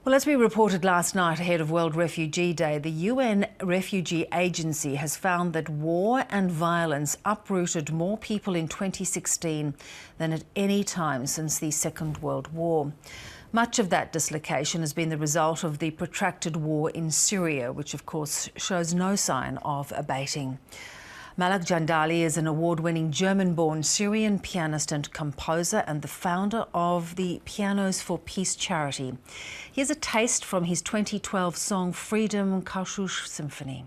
Well, as we reported last night ahead of World Refugee Day, the UN Refugee Agency has found that war and violence uprooted more people in 2016 than at any time since the Second World War. Much of that dislocation has been the result of the protracted war in Syria, which of course shows no sign of abating. Malek Jandali is an award-winning German-born Syrian pianist and composer and the founder of the Pianos for Peace charity. Here's a taste from his 2012 song Freedom Kaushush Symphony.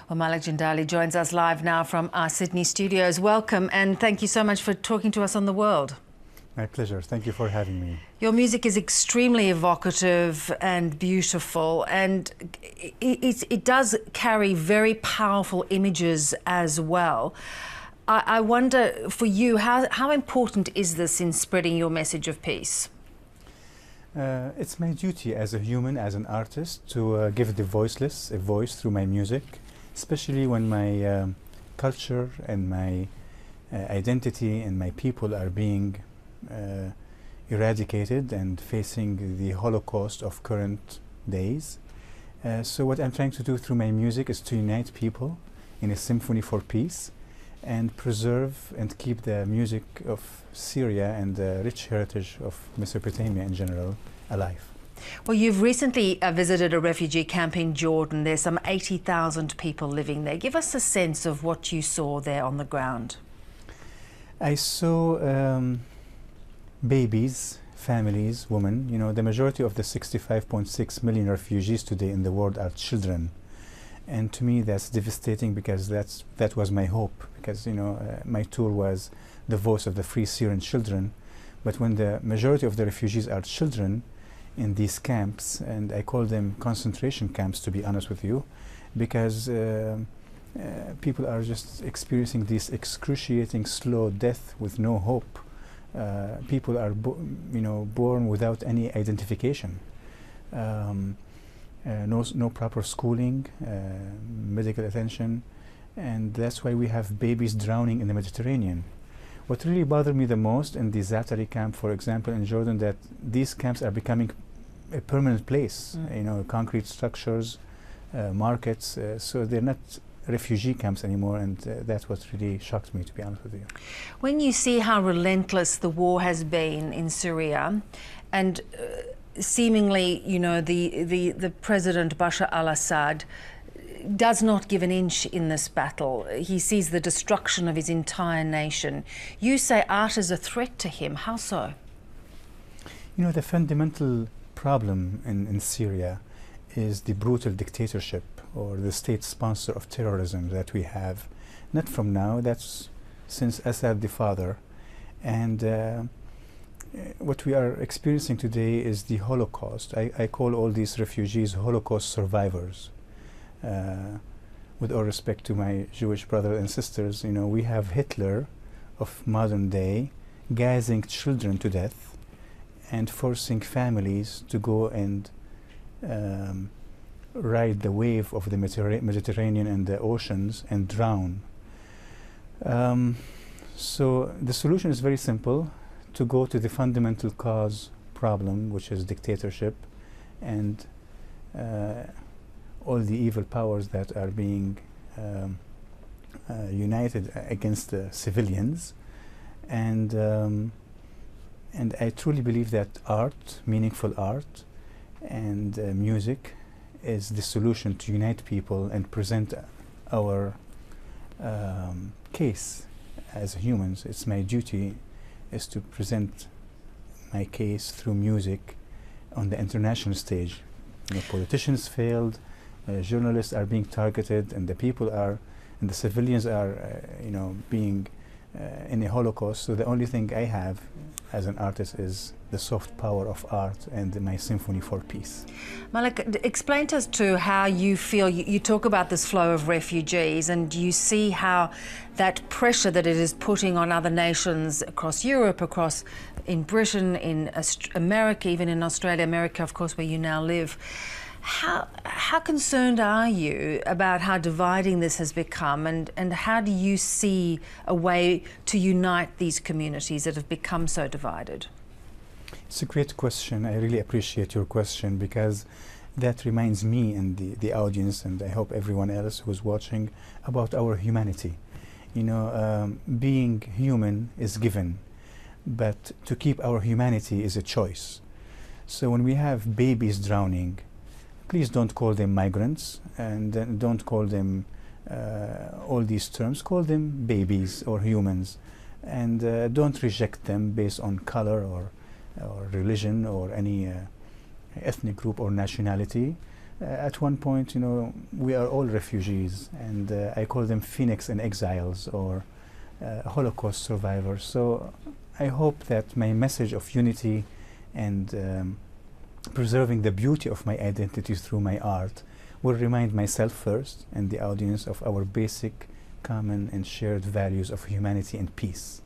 Well, Malek Jandali joins us live now from our Sydney studios. Welcome and thank you so much for talking to us on The World. My pleasure. Thank you for having me. Your music is extremely evocative and beautiful, and it does carry very powerful images as well. I wonder, for you, how important is this in spreading your message of peace? It's my duty as a human, as an artist, to give the voiceless a voice through my music, especially when my culture and my identity and my people are being eradicated and facing the Holocaust of current days. So what I'm trying to do through my music is to unite people in a symphony for peace and preserve and keep the music of Syria and the rich heritage of Mesopotamia in general alive. Well, you've recently visited a refugee camp in Jordan. There's some 80,000 people living there. Give us a sense of what you saw there on the ground. I saw babies, families, women. You know, the majority of the 65.6 million refugees today in the world are children. And to me, that's devastating because that was my hope. Because, you know, my tour was the voice of the free Syrian children. But when the majority of the refugees are children in these camps, and I call them concentration camps, to be honest with you, because people are just experiencing this excruciating slow death with no hope. People are born without any identification. No proper schooling, medical attention, and that's why we have babies drowning in the Mediterranean. What really bothered me the most in the Zatari camp, for example, in Jordan, that these camps are becoming a permanent place, you know, concrete structures, markets, so they're not refugee camps anymore, and that's what really shocked me, to be honest with you. When you see how relentless the war has been in Syria, and seemingly, you know, the President Bashar al Assad does not give an inch in this battle. He sees the destruction of his entire nation. You say art is a threat to him. How so? You know, the fundamental problem in Syria is the brutal dictatorship or the state sponsor of terrorism that we have. Not from now, that's since Assad the father. And what we are experiencing today is the Holocaust. I call all these refugees Holocaust survivors. With all respect to my Jewish brothers and sisters, you know, we have Hitler of modern day gassing children to death and forcing families to go and ride the wave of the Mediterranean and the oceans and drown. So the solution is very simple: to go to the fundamental cause problem, which is dictatorship and all the evil powers that are being united against the civilians. And I truly believe that art, meaningful art, and music is the solution to unite people and present our case as humans. It's my duty is to present my case through music on the international stage. You know, politicians failed, journalists are being targeted, and the people are, and the civilians are, being in a Holocaust. So the only thing I have as an artist is the soft power of art and my symphony for peace. Malek, explain to us too how you feel. You talk about this flow of refugees, and you see how that pressure that it is putting on other nations across Europe, across in Britain, in America, even in Australia, America, of course, where you now live. How concerned are you about how dividing this has become, and how do you see a way to unite these communities that have become so divided? It's a great question. I really appreciate your question, because that reminds me and the audience, and I hope everyone else who's watching, about our humanity. Being human is given, but to keep our humanity is a choice. So when we have babies drowning, please don't call them migrants, and don't call them all these terms. Call them babies or humans, and don't reject them based on color or religion or any ethnic group or nationality. At one point, we are all refugees, and I call them phoenix and exiles or Holocaust survivors. So I hope that my message of unity and preserving the beauty of my identity through my art will remind myself first and the audience of our basic, common and shared values of humanity and peace.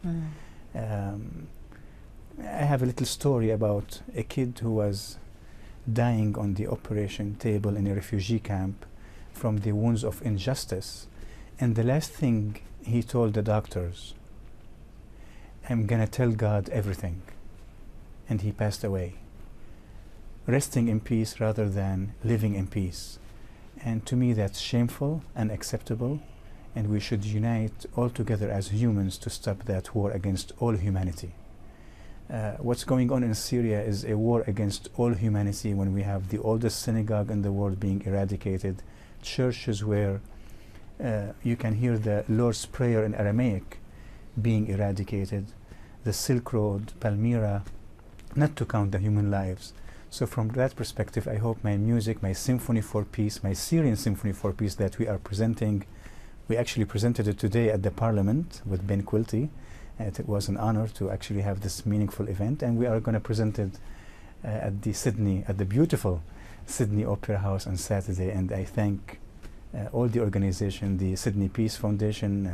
I have a little story about a kid who was dying on the operation table in a refugee camp from the wounds of injustice, and the last thing he told the doctors, "I'm gonna tell God everything," and he passed away, resting in peace rather than living in peace. And to me that's shameful, unacceptable, and we should unite all together as humans to stop that war against all humanity. What's going on in Syria is a war against all humanity, when we have the oldest synagogue in the world being eradicated, churches where you can hear the Lord's Prayer in Aramaic being eradicated, the Silk Road, Palmyra, not to count the human lives. So from that perspective, I hope my music, my Symphony for Peace, my Syrian Symphony for Peace that we are presenting, we actually presented it today at the Parliament with Ben Quilty. It was an honor to actually have this meaningful event, and we are going to present it at the beautiful Sydney Opera House on Saturday. And I thank all the organization, the Sydney Peace Foundation,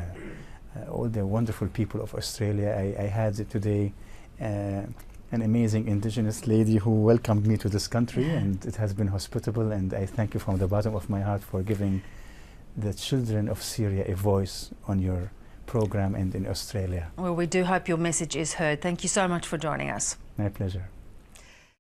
all the wonderful people of Australia. I had today an amazing Indigenous lady who welcomed me to this country, and it has been hospitable, and I thank you from the bottom of my heart for giving the children of Syria a voice on your program and in Australia. Well, we do hope your message is heard. Thank you so much for joining us. My pleasure.